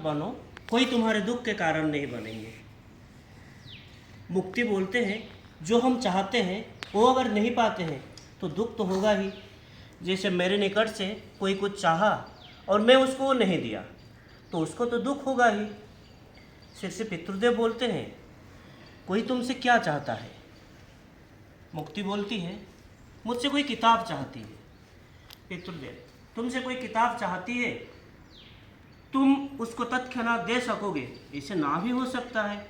बनो, कोई तुम्हारे दुख के कारण नहीं बनेंगे। मुक्ति बोलते हैं जो हम चाहते हैं वो अगर नहीं पाते हैं तो दुख तो होगा ही। जैसे मेरे निकट से कोई कुछ चाहा और मैं उसको वो नहीं दिया तो उसको तो दुख होगा ही। श्री पितृदेव बोलते हैं कोई तुमसे क्या चाहता है। मुक्ति बोलती है मुझसे कोई किताब चाहती है। पितृदेव तुमसे कोई किताब चाहती है, तुम उसको तत्क्षणात दे सकोगे? इसे ना भी हो सकता है।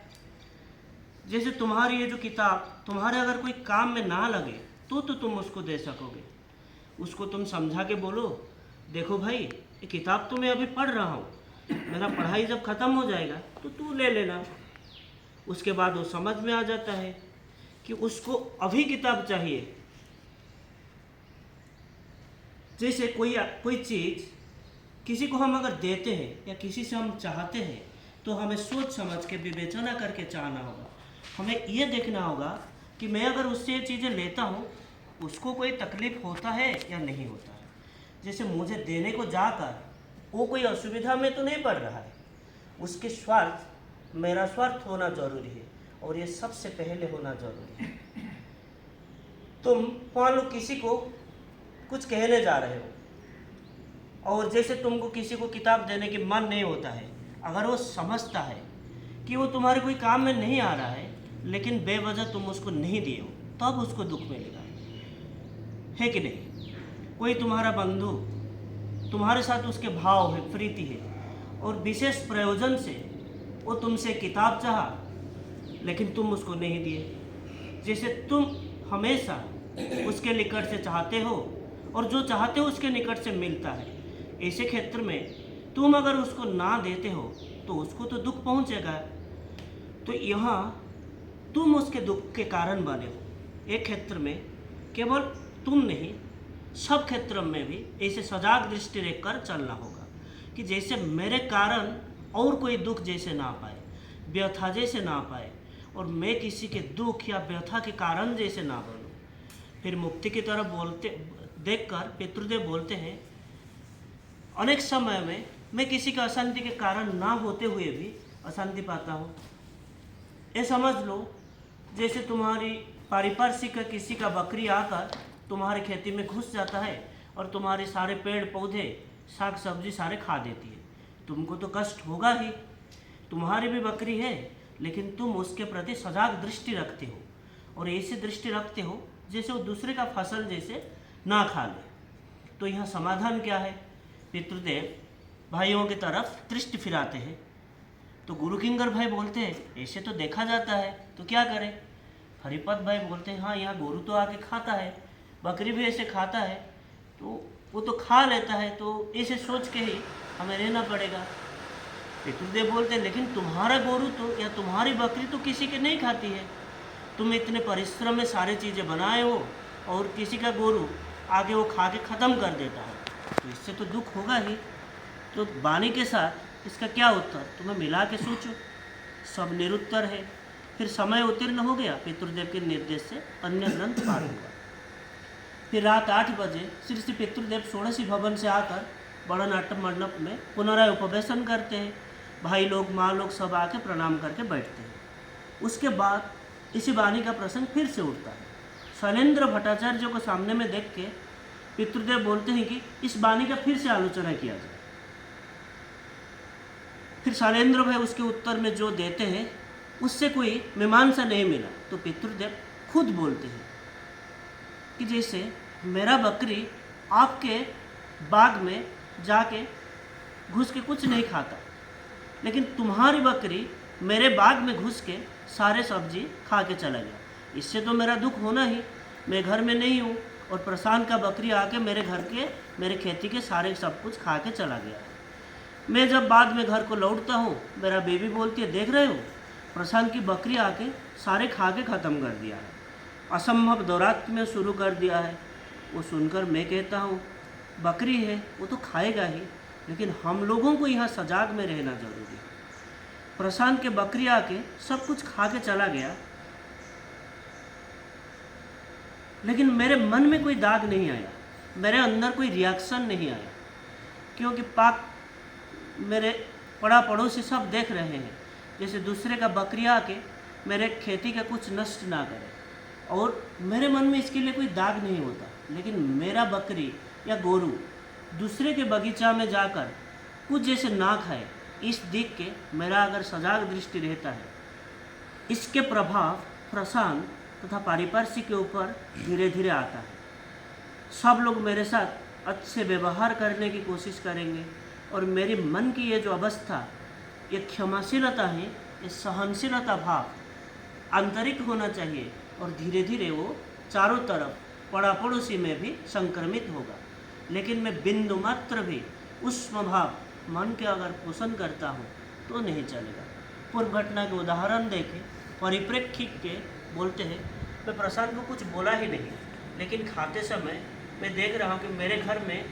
जैसे तुम्हारी ये जो किताब तुम्हारे अगर कोई काम में ना लगे तो तुम उसको दे सकोगे। उसको तुम समझा के बोलो देखो भाई ये किताब तो मैं अभी पढ़ रहा हूँ, मेरा पढ़ाई जब ख़त्म हो जाएगा तो तू ले लेना। उसके बाद वो समझ में आ जाता है कि उसको अभी किताब चाहिए। जैसे कोई चीज़ किसी को हम अगर देते हैं या किसी से हम चाहते हैं तो हमें सोच समझ के विवेचना करके चाहना होगा। हमें ये देखना होगा कि मैं अगर उससे ये चीज़ें लेता हूँ उसको कोई तकलीफ़ होता है या नहीं होता है। जैसे मुझे देने को जाकर वो कोई असुविधा में तो नहीं पड़ रहा है, उसके स्वार्थ मेरा स्वार्थ होना जरूरी है और ये सबसे पहले होना जरूरी है। तुम मान लो किसी को कुछ कहने जा रहे हो और जैसे तुमको किसी को किताब देने के मन नहीं होता है, अगर वो समझता है कि वो तुम्हारे कोई काम में नहीं आ रहा है लेकिन बेवजह तुम उसको नहीं दिए हो तब उसको दुख मिलेगा, है कि नहीं? कोई तुम्हारा बंधु तुम्हारे साथ उसके भाव है, प्रीति है और विशेष प्रयोजन से वो तुमसे किताब चाहा लेकिन तुम उसको नहीं दिए। जैसे तुम हमेशा उसके निकट से चाहते हो और जो चाहते हो उसके निकट से मिलता है, ऐसे क्षेत्र में तुम अगर उसको ना देते हो तो उसको तो दुख पहुंचेगा। तो यहाँ तुम उसके दुख के कारण बने हो। एक क्षेत्र में केवल तुम नहीं, सब क्षेत्रों में भी ऐसे सजाग दृष्टि रखकर चलना होगा कि जैसे मेरे कारण और कोई दुख जैसे ना पाए, व्यथा जैसे ना पाए और मैं किसी के दुख या व्यथा के कारण जैसे ना बनूं। फिर मुक्ति की तरफ बोलते देखकर पितृदेव बोलते हैं अनेक समय में मैं किसी का अशांति के कारण ना होते हुए भी अशांति पाता हूँ। ये समझ लो जैसे तुम्हारी पारिपार्श्विक का किसी का बकरी आकर तुम्हारी खेती में घुस जाता है और तुम्हारे सारे पेड़ पौधे साग सब्जी सारे खा देती है, तुमको तो कष्ट होगा ही। तुम्हारी भी बकरी है लेकिन तुम उसके प्रति सजाग दृष्टि रखते हो और ऐसी दृष्टि रखते हो जैसे वो दूसरे का फसल जैसे ना खा ले। तो यहाँ समाधान क्या है? पितृदेव भाइयों की तरफ दृष्टि फिराते हैं। तो गुरु किंकर भाई बोलते हैं ऐसे तो देखा जाता है तो क्या करें? हरिपद भाई बोलते हैं हाँ यहाँ गोरू तो आके खाता है, बकरी भी ऐसे खाता है, तो वो तो खा लेता है, तो ऐसे सोच के ही हमें रहना पड़ेगा। पितृदेव बोलते हैं लेकिन तुम्हारा गोरू तो या तुम्हारी बकरी तो किसी के नहीं खाती है, तुम इतने परिश्रम में सारी चीज़ें बनाए हो और किसी का गोरू आगे वो खा के ख़त्म कर देता है, तो इससे तो दुख होगा ही। तो वाणी के साथ इसका क्या उत्तर? तुम्हें मिला के सोचो, सब निरुत्तर है। फिर समय उत्तीर्ण हो गया, पितृदेव के निर्देश से अन्य ग्रंथ पाठ हुआ। फिर रात 8 बजे श्री पितृदेव षोडशी भवन से आकर बड़ा नाट्य मंडप में पुनराय उपवेशन करते हैं। भाई लोग माँ लोग सब आके प्रणाम करके बैठते हैं। उसके बाद इसी वाणी का प्रसंग फिर से उठता है। शैलेंद्र भट्टाचार्य को सामने में देख के पितृदेव बोलते हैं कि इस वाणी का फिर से आलोचना किया जाए। फिर शैलेंद्र भाई उसके उत्तर में जो देते हैं उससे कोई मीमांसा नहीं मिला, तो पितृदेव खुद बोलते हैं कि जैसे मेरा बकरी आपके बाग में जाके घुस के कुछ नहीं खाता, लेकिन तुम्हारी बकरी मेरे बाग में घुस के सारे सब्जी खा के चला गया, इससे तो मेरा दुख होना ही। मैं घर में नहीं हूँ और प्रशांत का बकरी आके मेरे खेती के सारे सब कुछ खा के चला गया। मैं जब बाद में घर को लौटता हूँ मेरा बेबी बोलती है देख रहे हो प्रशांत की बकरी आके सारे खा के ख़त्म कर दिया है, असंभव दौरात्म्य में शुरू कर दिया है। वो सुनकर मैं कहता हूँ बकरी है वो तो खाएगा ही, लेकिन हम लोगों को यहाँ सजाग में रहना जरूरी है। प्रशांत के बकरी आके सब कुछ खा के चला गया, लेकिन मेरे मन में कोई दाग नहीं आया, मेरे अंदर कोई रिएक्शन नहीं आया, क्योंकि पाक मेरे पड़ा पड़ोसी सब देख रहे हैं, जैसे दूसरे का बकरियाँ आके मेरे खेती का कुछ नष्ट ना करे। और मेरे मन में इसके लिए कोई दाग नहीं होता, लेकिन मेरा बकरी या गोरू दूसरे के बगीचा में जाकर कुछ जैसे ना खाए, इस दिख के मेरा अगर सजाग दृष्टि रहता है, इसके प्रभाव प्रशांत तथा पारिपार्श्विक के ऊपर धीरे धीरे आता है। सब लोग मेरे साथ अच्छे व्यवहार करने की कोशिश करेंगे और मेरी मन की ये जो अवस्था, ये क्षमाशीलता है, ये सहनशीलता भाव आंतरिक होना चाहिए और धीरे धीरे वो चारों तरफ पड़ा पड़ोसी में भी संक्रमित होगा। लेकिन मैं बिंदु मात्र भी उष्म भाव मन के अगर पोषण करता हूँ तो नहीं चलेगा। पूर्व घटना के उदाहरण देके परिप्रेक्षित के बोलते हैं, मैं प्रशांत को कुछ बोला ही नहीं, लेकिन खाते समय मैं देख रहा हूँ कि मेरे घर में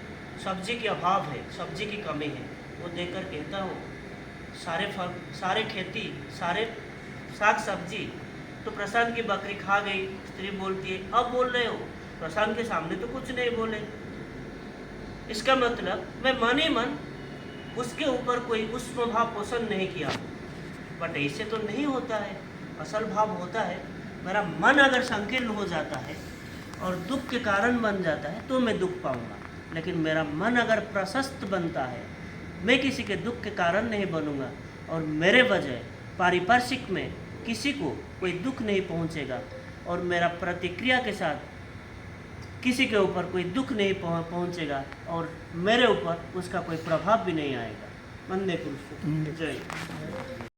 सब्जी की अभाव है, सब्जी की कमी है। वो देखकर कहता हूँ सारे फल, सारे खेती, सारे साग सब्जी तो प्रशांत की बकरी खा गई। स्त्री बोलती है अब बोल रहे हो, प्रशांत के सामने तो कुछ नहीं बोले। इसका मतलब मैं मन ही मन उसके ऊपर कोई उष्म भाव पोषण नहीं किया। बट ऐसे तो नहीं होता है। असल भाव होता है, मेरा मन अगर संकीर्ण हो जाता है और दुख के कारण बन जाता है तो मैं दुख पाऊंगा। लेकिन मेरा मन अगर प्रशस्त बनता है, मैं किसी के दुख के कारण नहीं बनूंगा और मेरे वजह पारिपार्श्विक में किसी को कोई दुख नहीं पहुंचेगा और मेरा प्रतिक्रिया के साथ किसी के ऊपर कोई दुख नहीं पहुंचेगा और मेरे ऊपर उसका कोई प्रभाव भी नहीं आएगा। वंदे पुरुष जय।